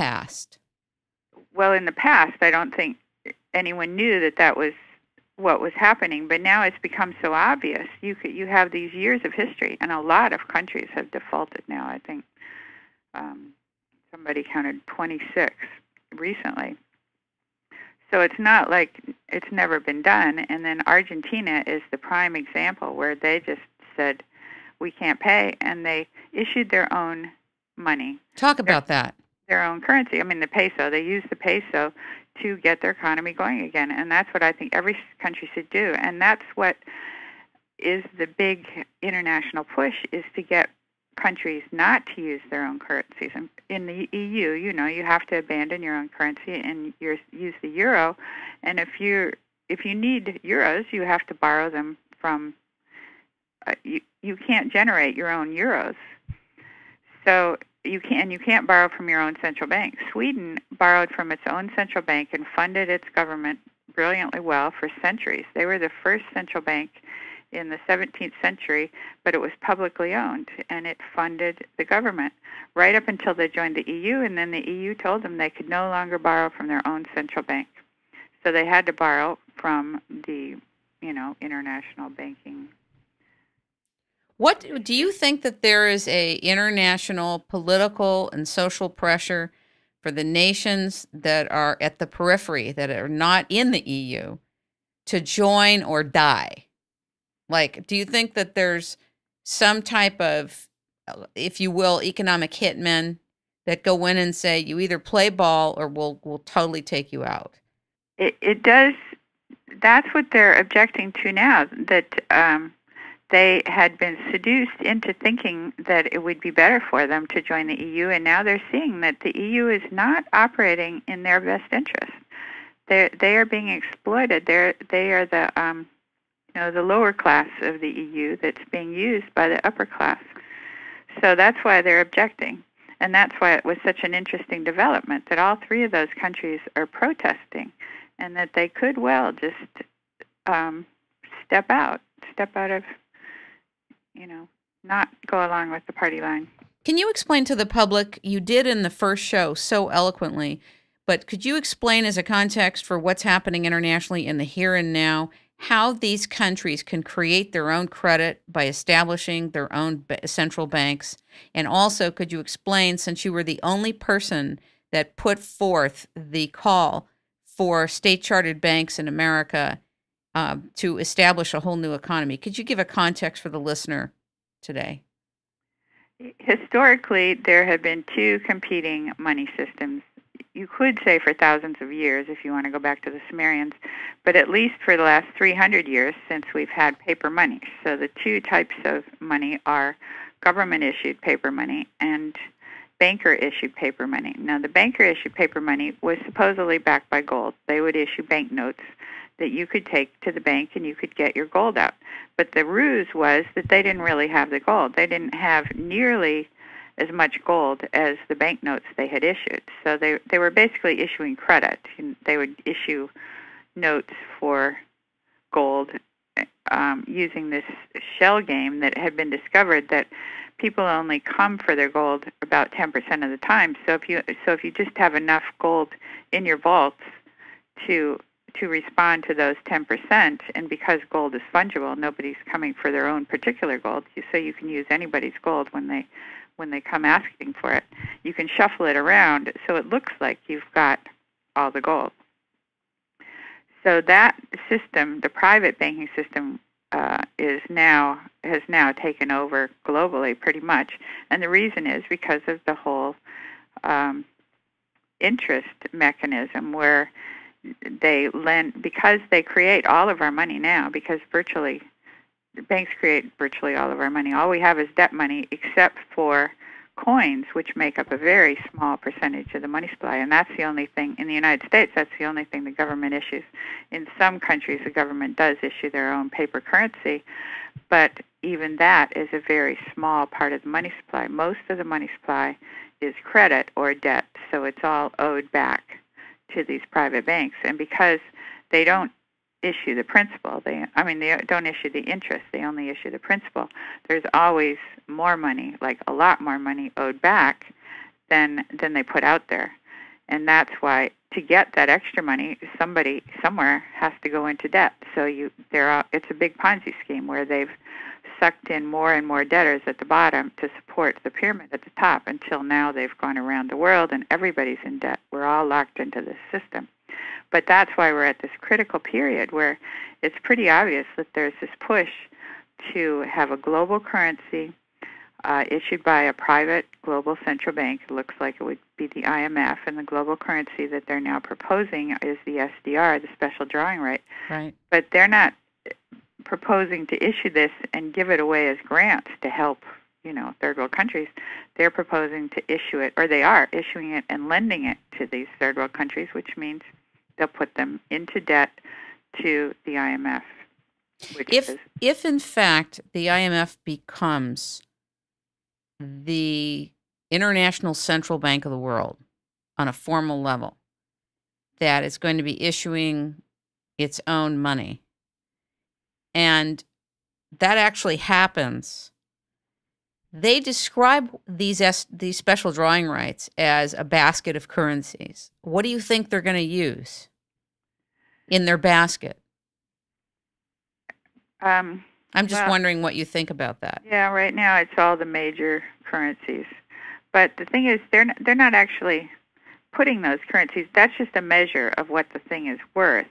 past? Well, in the past, I don't think anyone knew that that was what was happening, but now it's become so obvious. You have these years of history, and a lot of countries have defaulted now. I think somebody counted 26 recently. So it's not like it's never been done. And then Argentina is the prime example where they just said, we can't pay, and they issued their own money. Talk about that. Their own currency. I mean, the peso. They used the peso to get their economy going again. And that's what I think every country should do. And that's what is the big international push, is to get countries not to use their own currencies. And in the EU, you have to abandon your own currency and use the euro. And if you need euros, you have to borrow them from. You can't generate your own euros, so you can't borrow from your own central bank. Sweden borrowed from its own central bank and funded its government brilliantly well for centuries. They were the first central bank in the 17th century, but it was publicly owned, and it funded the government right up until they joined the EU, and then the EU told them they could no longer borrow from their own central bank. So they had to borrow from the, international banking. What do you think that there is a international political and social pressure for the nations that are at the periphery, that are not in the EU, to join or die? Like, do you think that there's some type of, if you will, economic hitmen that go in and say, you either play ball or we'll totally take you out? It does. That's what they're objecting to now, that they had been seduced into thinking that it would be better for them to join the EU, and now they're seeing that the EU is not operating in their best interest. They are being exploited. They are the lower class of the EU that's being used by the upper class. So that's why they're objecting, and that's why it was such an interesting development that all three of those countries are protesting, and that they could well just step out of, not go along with the party line. Can you explain to the public, you did in the first show so eloquently, but could you explain as a context for what's happening internationally in the here and now, how these countries can create their own credit by establishing their own central banks? And also, could you explain, since you were the only person that put forth the call for state-chartered banks in America to establish a whole new economy, could you give a context for the listener today? Historically, there have been two competing money systems. You could say for thousands of years, if you want to go back to the Sumerians, but at least for the last 300 years since we've had paper money. So the two types of money are government-issued paper money and banker-issued paper money. Now, the banker-issued paper money was supposedly backed by gold. They would issue banknotes that you could take to the bank and you could get your gold out. But the ruse was that they didn't really have the gold. They didn't have nearly as much gold as the banknotes they had issued. So they were basically issuing credit. They would issue notes for gold using this shell game that had been discovered that people only come for their gold about 10% of the time. So if you just have enough gold in your vaults to respond to those 10%, and because gold is fungible, nobody's coming for their own particular gold, so you can use anybody's gold when they come asking for it. You can shuffle it around so it looks like you've got all the gold. So that system, the private banking system, has now taken over globally pretty much, and the reason is because of the whole interest mechanism where they lend, because they create all of our money now, because banks create virtually all of our money. All we have is debt money except for coins, which make up a very small percentage of the money supply. And that's the only thing, in the United States, that's the only thing the government issues. In some countries, the government does issue their own paper currency, but even that is a very small part of the money supply. Most of the money supply is credit or debt, so it's all owed back to these private banks. And because they don't issue the principal, they don't issue the interest, they only issue the principal, there's always more money, like a lot more money owed back than they put out there. And that's why to get that extra money, somebody somewhere has to go into debt. So it's a big Ponzi scheme where they've sucked in more and more debtors at the bottom to support the pyramid at the top until now they've gone around the world and everybody's in debt. We're all locked into this system. But that's why we're at this critical period where it's pretty obvious that there's this push to have a global currency issued by a private global central bank. It looks like it would be the IMF, and the global currency that they're now proposing is the SDR, the special drawing right. Right. But they're not proposing to issue this and give it away as grants to help, third world countries. They're proposing to issue it, or they are issuing it and lending it to these third world countries, which means they'll put them into debt to the IMF. If in fact the IMF becomes the international central bank of the world on a formal level, that is going to be issuing its own money, and that actually happens, they describe these special drawing rights as a basket of currencies. What do you think they're going to use in their basket? I'm just wondering what you think about that. Yeah, right now it's all the major currencies. But the thing is, they're not actually putting those currencies. That's just a measure of what the thing is worth.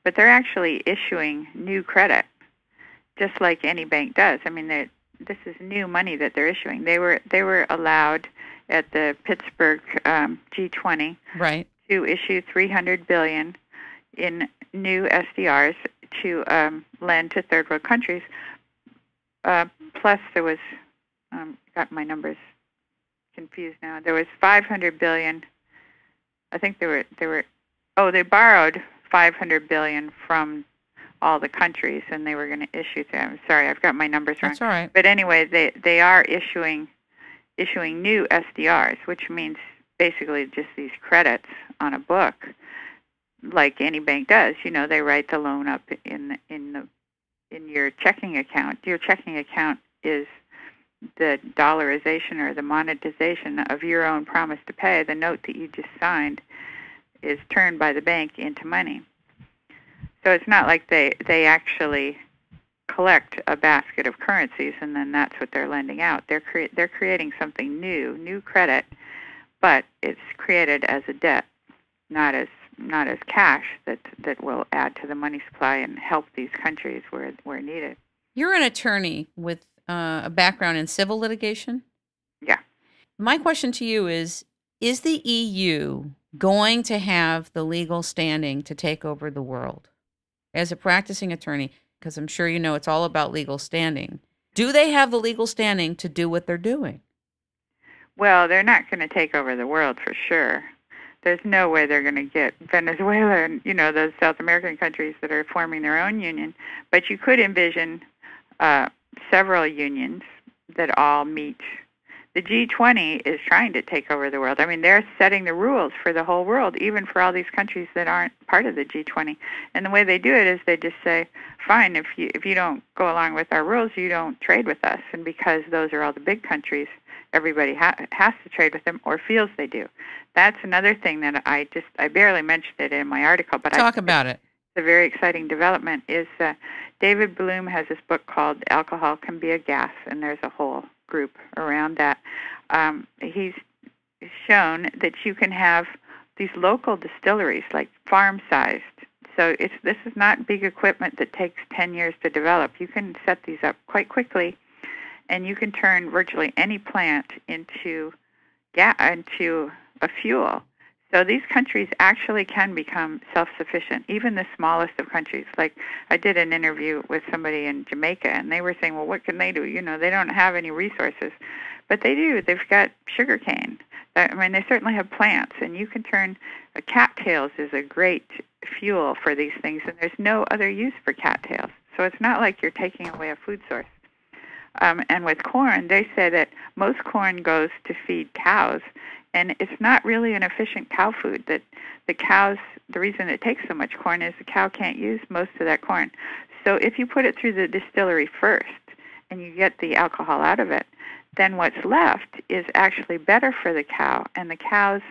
But they're actually issuing new credit, just like any bank does. I mean, this is new money that they're issuing. They were allowed at the Pittsburgh G20 right. to issue $300 billion in new SDRs to lend to third world countries. Plus, there was got my numbers confused now. There was $500 billion. I think they borrowed $500 billion from all the countries, and they were going to issue them. Sorry, I've got my numbers wrong. That's all right. But anyway, they are issuing new SDRs, which means basically just these credits on a book, like any bank does. They write the loan up in your checking account. Your checking account is the dollarization or the monetization of your own promise to pay. The note that you just signed is turned by the bank into money. So it's not like they actually collect a basket of currencies and then that's what they're lending out. They're creating something new credit, but it's created as a debt, not as cash that will add to the money supply and help these countries where needed. You're an attorney with a background in civil litigation? Yeah. My question to you is the EU going to have the legal standing to take over the world? As a practicing attorney, because I'm sure you know it's all about legal standing, do they have the legal standing to do what they're doing? Well, they're not going to take over the world for sure. There's no way they're going to get Venezuela and, those South American countries that are forming their own union. But you could envision several unions that all meet. The G20 is trying to take over the world. I mean, they're setting the rules for the whole world, even for all these countries that aren't part of the G20. And the way they do it is they just say, fine, if you don't go along with our rules, you don't trade with us. And because those are all the big countries, everybody has to trade with them or feels they do. That's another thing that I barely mentioned it in my article. But Talk about it. It's a very exciting development. Is David Bloom has this book called Alcohol Can Be a Gas, and there's a whole group around that. He's shown that you can have these local distilleries, like farm-sized. So this is not big equipment that takes 10 years to develop. You can set these up quite quickly, and you can turn virtually any plant into a fuel. So these countries actually can become self-sufficient, even the smallest of countries. Like I did an interview with somebody in Jamaica, and they were saying, well, what can they do? They don't have any resources. But they do. They've got sugar cane. I mean, they certainly have plants, and you can turn cattails is a great fuel for these things, and there's no other use for cattails. So it's not like you're taking away a food source. And with corn, they say that most corn goes to feed cows, and it's not really an efficient cow food. That the cows, the reason it takes so much corn is the cow can't use most of that corn. So if you put it through the distillery first and you get the alcohol out of it, then what's left is actually better for the cow, and the cow's